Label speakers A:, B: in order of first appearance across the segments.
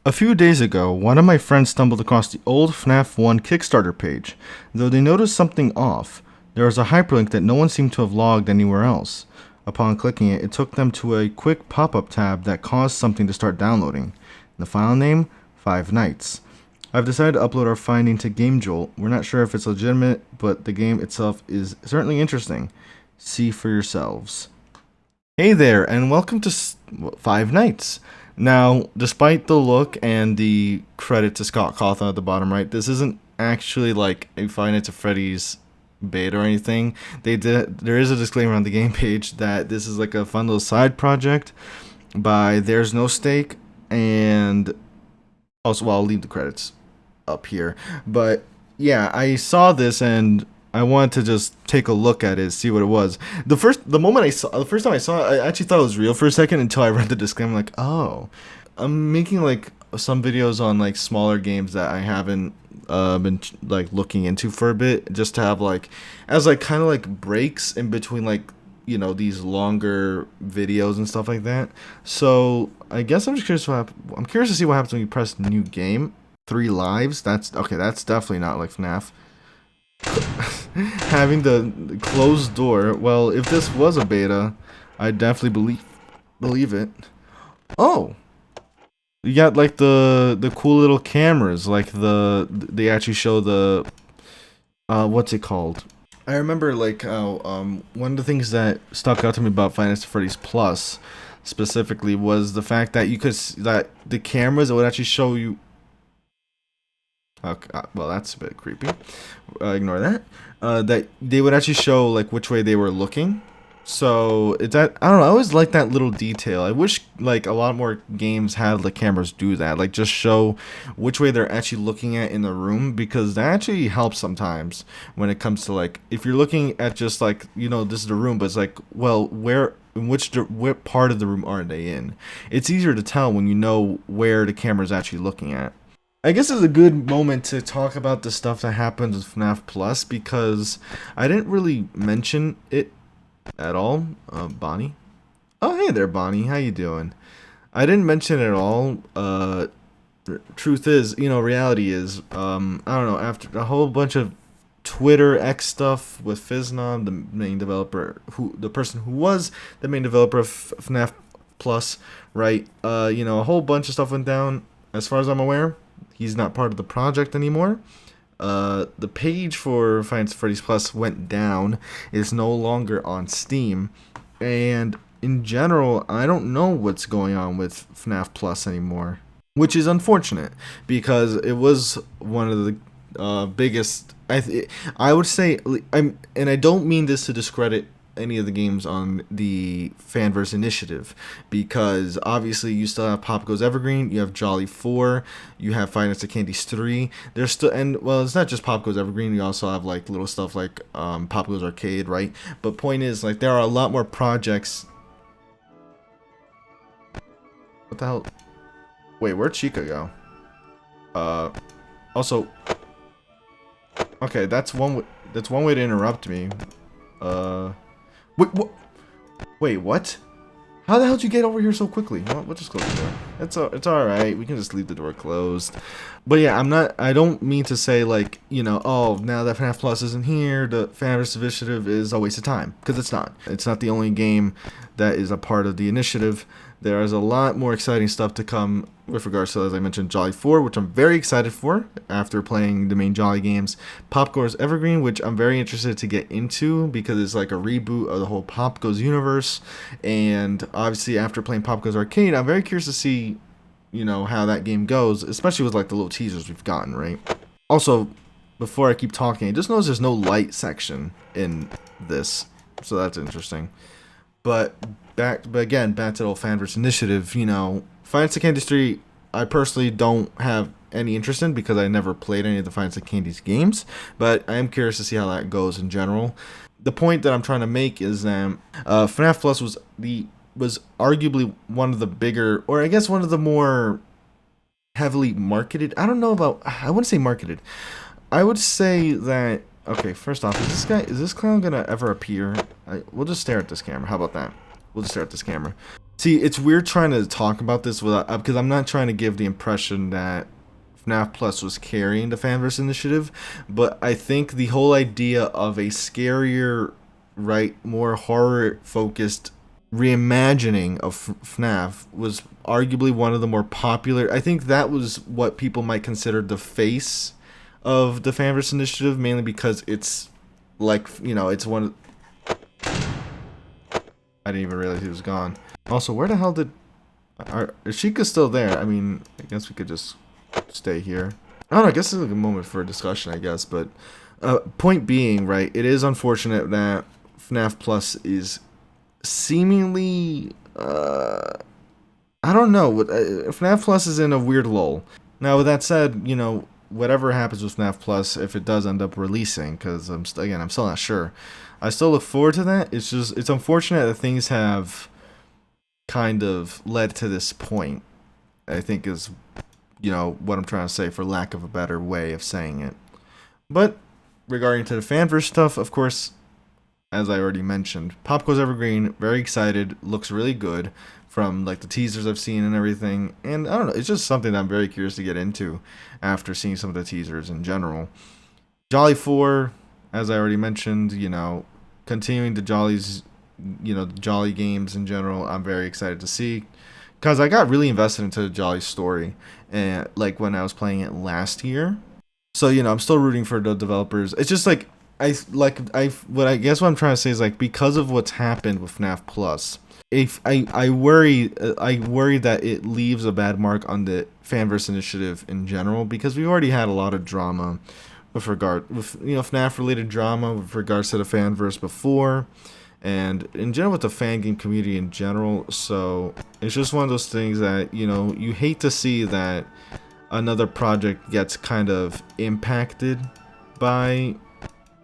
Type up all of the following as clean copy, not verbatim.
A: A few days ago, one of my friends stumbled across the old FNAF 1 Kickstarter page. Though they noticed something off, there was a hyperlink that no one seemed to have logged anywhere else. Upon clicking it, it took them to a quick pop-up tab that caused something to start downloading. The file name, FiveNights. I've decided to upload our finding to GameJolt. We're not sure if it's legitimate, but the game itself is certainly interesting. See for yourselves. Hey there, and welcome to Five Nights. Now, despite the look and the credit to Scott Cawthon at the bottom right, this isn't actually like a Five Nights at Freddy's beta or anything. There is a disclaimer on the game page that this is like a fun little side project by There's No Stake, and also, well, I'll leave the credits up here. But yeah, I saw this and I wanted to just take a look at it, see what it was. The first time I saw it, I actually thought it was real for a second until I read the disclaimer. Like, oh, I'm making like some videos on like smaller games that I haven't been like looking into for a bit, just to have like as like kind of like breaks in between like these longer videos and stuff like that. So I guess I'm just curious. I'm curious to see what happens when you press new game. 3 lives. That's okay. That's definitely not like FNAF. Having the closed door. Well, if this was a beta, I definitely believe it. Oh, you got like the cool little cameras. Like they actually show the what's it called? I remember like how one of the things that stuck out to me about Five Nights at Freddy's Plus specifically was the fact that that the cameras that would actually show you. Okay, well, that's a bit creepy. Ignore that. That they would actually show like which way they were looking. So it's that I don't know. I always like that little detail. I wish like a lot more games had the cameras do that. Like just show which way they're actually looking at in the room, because that actually helps sometimes when it comes to like if you're looking at just like this is the room, but it's like, well, what part of the room are they in? It's easier to tell when you know where the camera's actually looking at. I guess it's a good moment to talk about the stuff that happens with FNAF Plus, because I didn't really mention it at all. Bonnie? Oh, hey there, Bonnie. How you doing? I didn't mention it at all. Truth is, reality is, I don't know, after a whole bunch of Twitter X stuff with FizzNob, the main developer, the person who was the main developer of FNAF Plus, right? A whole bunch of stuff went down. As far as I'm aware, he's not part of the project anymore. The page for Five Nights at Freddy's Plus went down. It's no longer on Steam. And in general, I don't know what's going on with FNAF Plus anymore. Which is unfortunate, because it was one of the biggest... I would say... and I don't mean this to discredit any of the games on the Fanverse initiative, because obviously you still have Pop Goes Evergreen, you have Jolly 4, you have Five Nights at Candy's 3. There's still, and well, it's not just Pop Goes Evergreen, you also have like little stuff like Pop Goes Arcade, right? But point is, like, there are a lot more projects. What the hell? Wait, where'd Chica go? Also, okay, that's one way to interrupt me. Wait, what? How the hell did you get over here so quickly? We'll just close the door. It's all right. We can just leave the door closed. But yeah, I don't mean to say like, oh, now that FNAF Plus isn't here, the Fanverse initiative is a waste of time, because it's not. It's not the only game that is a part of the initiative. There is a lot more exciting stuff to come with regards to, as I mentioned, Jolly 4, which I'm very excited for after playing the main Jolly games. Pop Goes Evergreen, which I'm very interested to get into, because it's like a reboot of the whole Pop Goes universe. And obviously after playing Pop Goes Arcade, I'm very curious to see, how that game goes, especially with like the little teasers we've gotten, right? Also, before I keep talking, I just noticed there's no light section in this, so that's interesting. But back to the old Fanverse initiative. Five Nights at Candy's 3, I personally don't have any interest in, because I never played any of the Five Nights at Candy's games. But I am curious to see how that goes in general. The point that I'm trying to make is that FNAF Plus was arguably one of the bigger, or I guess one of the more heavily marketed. I wouldn't say marketed. I would say that. Okay, first off, is this clown gonna ever appear? We'll just stare at this camera. How about that? We'll just start this camera. See, it's weird trying to talk about this without, because I'm not trying to give the impression that FNAF Plus was carrying the Fanverse initiative, but I think the whole idea of a scarier, right, more horror-focused reimagining of FNAF was arguably one of the more popular. I think that was what people might consider the face of the Fanverse initiative, mainly because it's like, you know, it's one of... I didn't even realize he was gone. Also, where the hell did... Is Chica still there? I mean, I guess we could just stay here. I don't know, I guess it's like a moment for a discussion, I guess, but point being, right, it is unfortunate that FNAF Plus is seemingly, I don't know, FNAF Plus is in a weird lull. Now, with that said, you know, whatever happens with FNAF Plus, if it does end up releasing, because I'm still not sure, I still look forward to that. It's just, it's unfortunate that things have kind of led to this point, I think is, you know, what I'm trying to say, for lack of a better way of saying it. But regarding to the Fanverse stuff, of course, as I already mentioned, Pop Goes Evergreen, very excited, looks really good from like the teasers I've seen and everything. And I don't know, it's just something that I'm very curious to get into after seeing some of the teasers in general. Jolly 4, as I already mentioned, you know, continuing the Jolly's, you know, Jolly games in general, I'm very excited to see, because I got really invested into the Jolly story, and like when I was playing it last year. So, you know, I'm still rooting for the developers. It's just like what I guess what I'm trying to say is, like, because of what's happened with FNAF Plus, if I worry that it leaves a bad mark on the Fanverse initiative in general, because we've already had a lot of drama with you know, FNAF related drama with regards to the Fanverse before, and in general with the fan game community in general. So it's just one of those things that, you know, you hate to see that another project gets kind of impacted by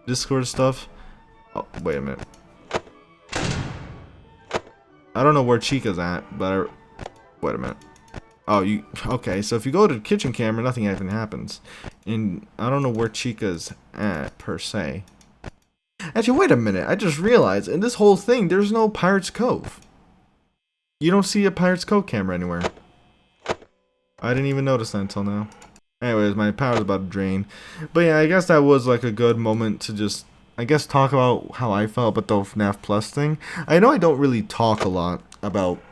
A: Discord stuff. Oh, wait a minute. I don't know where Chica's at, but wait a minute. Oh, okay, so if you go to the kitchen camera, nothing even happens. And I don't know where Chica's at, per se. Actually, wait a minute. I just realized, in this whole thing, there's no Pirate's Cove. You don't see a Pirate's Cove camera anywhere. I didn't even notice that until now. Anyways, my power's about to drain. But yeah, I guess that was like a good moment to just, I guess, talk about how I felt about the FNAF Plus thing. I know I don't really talk a lot about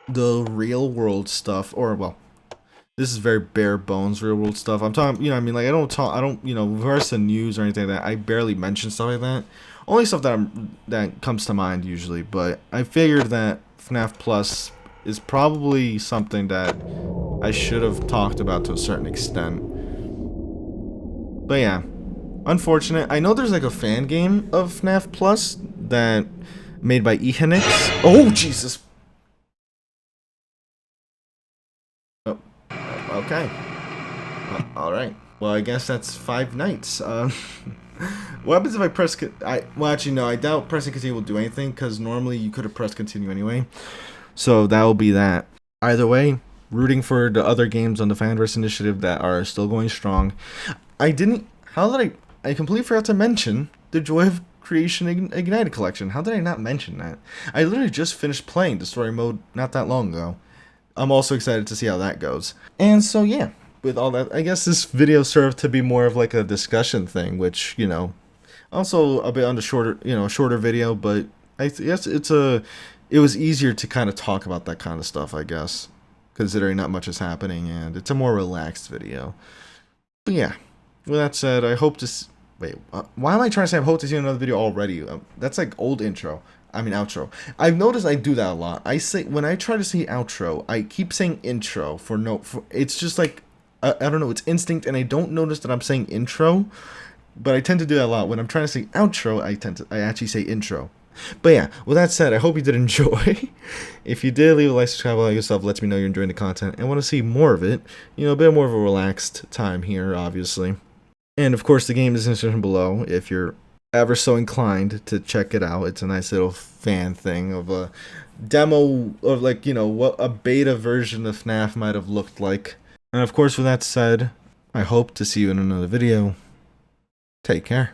A: the real world stuff, or, well, this is very bare bones real world stuff. I'm talking, you know, I mean, like, I don't, you know, versus the news or anything like that. I barely mention stuff like that. Only stuff that comes to mind usually. But I figured that FNAF Plus is probably something that I should have talked about to a certain extent. But yeah, unfortunate. I know there's like a fan game of FNAF Plus that made by Enix. Oh Jesus. Oh, okay. All right. Well, I guess that's FiveNights. What happens if I press? Well, actually, no. I doubt pressing continue will do anything, because normally you could have pressed continue anyway. So that will be that. Either way, rooting for the other games on the Fanverse initiative that are still going strong. I completely forgot to mention the Joy of Creation Ignited collection. How did I not mention that? I literally just finished playing the story mode not that long ago. I'm also excited to see how that goes. And so yeah, with all that, I guess this video served to be more of like a discussion thing, which, you know, also a bit on the shorter video, but I guess it was easier to kind of talk about that kind of stuff, I guess, considering not much is happening, and it's a more relaxed video. But yeah, with that said, I hope to... Wait, why am I trying to say I hope to see another video already? That's like old intro. I mean outro. I've noticed I do that a lot. When I try to say outro, I keep saying intro it's just like, I don't know, it's instinct, and I don't notice that I'm saying intro, but I tend to do that a lot. When I'm trying to say outro, I actually say intro. But yeah, with that said, I hope you did enjoy. If you did, leave a like, subscribe, all that stuff. Lets me know you're enjoying the content and want to see more of it. You know, a bit more of a relaxed time here, obviously. And of course, the game is in the description below if you're ever so inclined to check it out. It's a nice little fan thing of a demo of, like, you know, what a beta version of FNAF might have looked like. And of course, with that said, I hope to see you in another video. Take care.